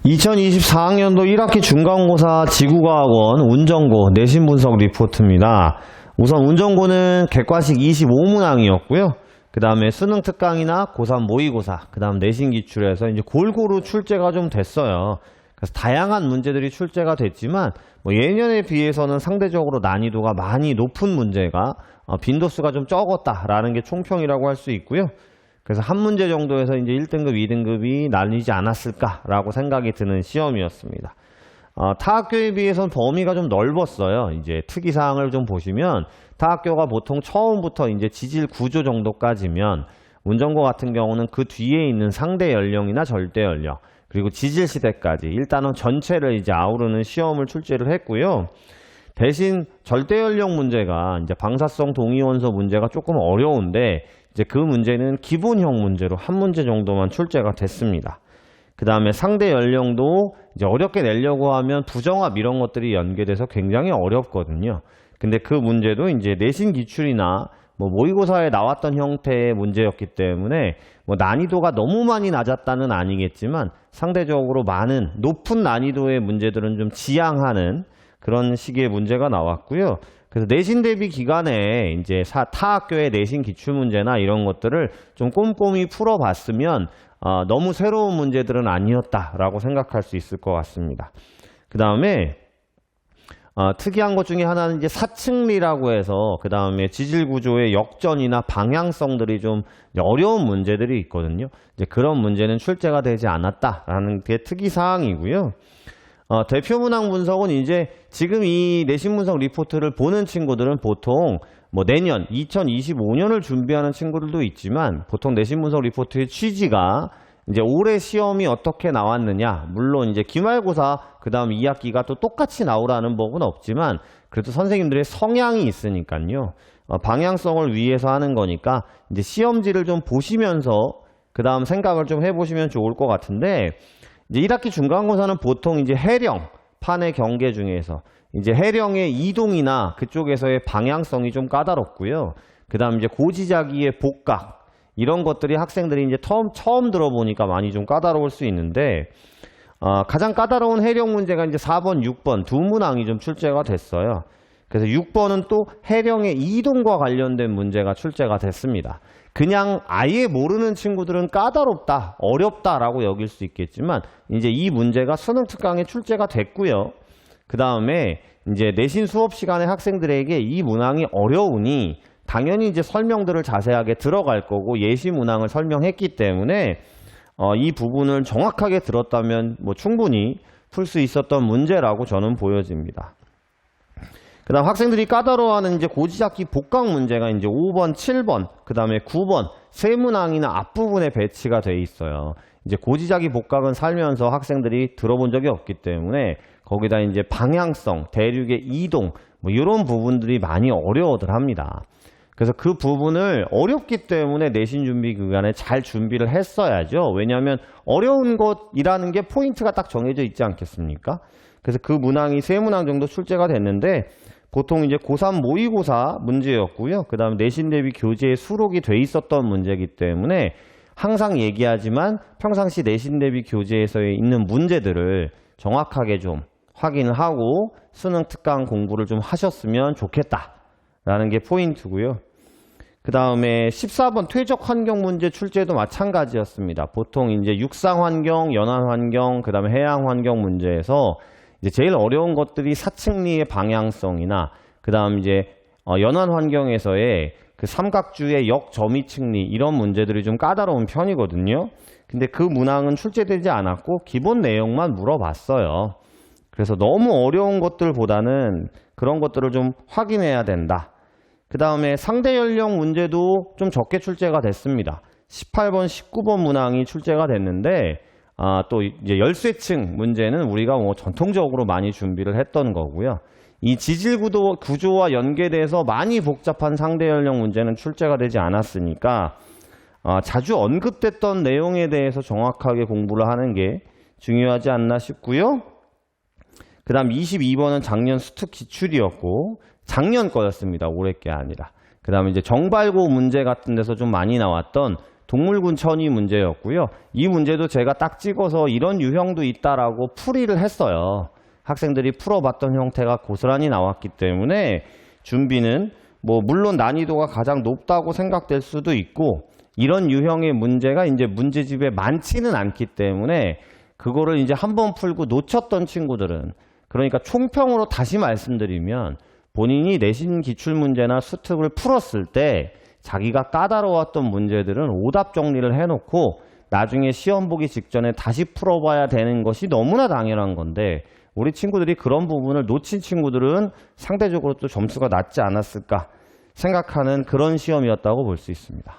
2024학년도 1학기 중간고사 지구과학원 운전고 내신 분석 리포트입니다. 우선 운전고는 객관식 25문항이었고요. 그 다음에 수능 특강이나 고3 모의고사, 그 다음 내신 기출에서 이제 골고루 출제가 좀 됐어요. 그래서 다양한 문제들이 출제가 됐지만 예년에 비해서는 상대적으로 난이도가 많이 높은 문제가 빈도수가 좀 적었다라는 게 총평이라고 할 수 있고요. 그래서 한 문제 정도에서 이제 1등급, 2등급이 나뉘지 않았을까라고 생각이 드는 시험이었습니다. 타 학교에 비해서는 범위가 좀 넓었어요. 이제 특이사항을 좀 보시면 타 학교가 보통 처음부터 이제 지질 구조 정도까지면 운전고 같은 경우는 그 뒤에 있는 상대 연령이나 절대 연령 그리고 지질 시대까지 일단은 전체를 이제 아우르는 시험을 출제를 했고요. 대신 절대 연령 문제가 이제 방사성 동위원소 문제가 조금 어려운데 이제 그 문제는 기본형 문제로 한 문제 정도만 출제가 됐습니다. 그 다음에 상대 연령도 이제 어렵게 내려고 하면 부정합 이런 것들이 연계돼서 굉장히 어렵거든요. 근데 그 문제도 이제 내신 기출이나 모의고사에 나왔던 형태의 문제였기 때문에 난이도가 너무 많이 낮았다는 아니겠지만 상대적으로 많은 높은 난이도의 문제들은 좀 지양하는 그런 식의 문제가 나왔고요. 그래서 내신 대비 기간에 이제 타 학교의 내신 기출 문제나 이런 것들을 좀 꼼꼼히 풀어봤으면 너무 새로운 문제들은 아니었다라고 생각할 수 있을 것 같습니다. 그 다음에 특이한 것 중에 하나는 이제 사층리라고 해서 그 다음에 지질 구조의 역전이나 방향성들이 좀 어려운 문제들이 있거든요. 이제 그런 문제는 출제가 되지 않았다라는 게 특이 사항이고요. 대표 문항 분석은 이제 지금 이 내신 분석 리포트를 보는 친구들은 보통 내년 2025년을 준비하는 친구들도 있지만 보통 내신 분석 리포트의 취지가 이제 올해 시험이 어떻게 나왔느냐, 물론 이제 기말고사 그 다음 2학기가 또 똑같이 나오라는 법은 없지만 그래도 선생님들의 성향이 있으니까요. 방향성을 위해서 하는 거니까 이제 시험지를 좀 보시면서 그 다음 생각을 좀 해보시면 좋을 것 같은데 이제 1학기 중간고사는 보통 이제 해령, 판의 경계 중에서 이제 해령의 이동이나 그쪽에서의 방향성이 좀 까다롭고요. 그 다음 이제 고지자기의 복각, 이런 것들이 학생들이 이제 처음 들어보니까 많이 좀 까다로울 수 있는데, 가장 까다로운 해령 문제가 이제 4번, 6번 두 문항이 좀 출제가 됐어요. 그래서 6번은 또 해령의 이동과 관련된 문제가 출제가 됐습니다. 그냥 아예 모르는 친구들은 까다롭다, 어렵다라고 여길 수 있겠지만 이제 이 문제가 수능 특강에 출제가 됐고요. 그 다음에 이제 내신 수업 시간에 학생들에게 이 문항이 어려우니 당연히 이제 설명들을 자세하게 들어갈 거고 예시 문항을 설명했기 때문에 이 부분을 정확하게 들었다면 충분히 풀 수 있었던 문제라고 저는 보여집니다. 그 다음 학생들이 까다로워하는 이제 고지잡기 복각 문제가 이제 5번, 7번, 그 다음에 9번 세 문항이나 앞부분에 배치가 돼 있어요. 이제 고지잡기 복각은 살면서 학생들이 들어본 적이 없기 때문에 거기다 이제 방향성, 대륙의 이동 이런 부분들이 많이 어려워들 합니다. 그래서 그 부분을 어렵기 때문에 내신 준비 기간에 잘 준비를 했어야죠. 왜냐하면 어려운 것이라는 게 포인트가 딱 정해져 있지 않겠습니까? 그래서 그 문항이 세 문항 정도 출제가 됐는데 보통 이제 고3 모의고사 문제였고요. 그 다음 내신 대비 교재에 수록이 돼 있었던 문제이기 때문에 항상 얘기하지만 평상시 내신 대비 교재에서 있는 문제들을 정확하게 좀 확인을 하고 수능 특강 공부를 좀 하셨으면 좋겠다라는 게 포인트고요. 그 다음에 14번 퇴적 환경 문제 출제도 마찬가지였습니다. 보통 이제 육상 환경, 연안 환경, 그 다음에 해양 환경 문제에서 이제 제일 어려운 것들이 사층리의 방향성이나 그 다음 이제 연안 환경에서의 그 삼각주의 역점이측리 이런 문제들이 좀 까다로운 편이거든요. 근데 그 문항은 출제되지 않았고 기본 내용만 물어봤어요. 그래서 너무 어려운 것들보다는 그런 것들을 좀 확인해야 된다. 그 다음에 상대 연령 문제도 좀 적게 출제가 됐습니다. 18번, 19번 문항이 출제가 됐는데 또 이제 열쇠층 문제는 우리가 전통적으로 많이 준비를 했던 거고요. 이 지질 구조와 연계돼서 많이 복잡한 상대 연령 문제는 출제가 되지 않았으니까 자주 언급됐던 내용에 대해서 정확하게 공부를 하는 게 중요하지 않나 싶고요. 그 다음 22번은 작년 수특 기출이었고 작년 거였습니다. 올해 게 아니라. 그 다음에 이제 정발고 문제 같은 데서 좀 많이 나왔던 동물군 천위 문제였고요. 이 문제도 제가 딱 찍어서 이런 유형도 있다라고 풀이를 했어요. 학생들이 풀어봤던 형태가 고스란히 나왔기 때문에 준비는 물론 난이도가 가장 높다고 생각될 수도 있고, 이런 유형의 문제가 이제 문제집에 많지는 않기 때문에 그거를 이제 한번 풀고 놓쳤던 친구들은, 그러니까 총평으로 다시 말씀드리면 본인이 내신 기출문제나 수특을 풀었을 때 자기가 까다로웠던 문제들은 오답 정리를 해놓고 나중에 시험 보기 직전에 다시 풀어봐야 되는 것이 너무나 당연한 건데, 우리 친구들이 그런 부분을 놓친 친구들은 상대적으로 또 점수가 낮지 않았을까 생각하는 그런 시험이었다고 볼 수 있습니다.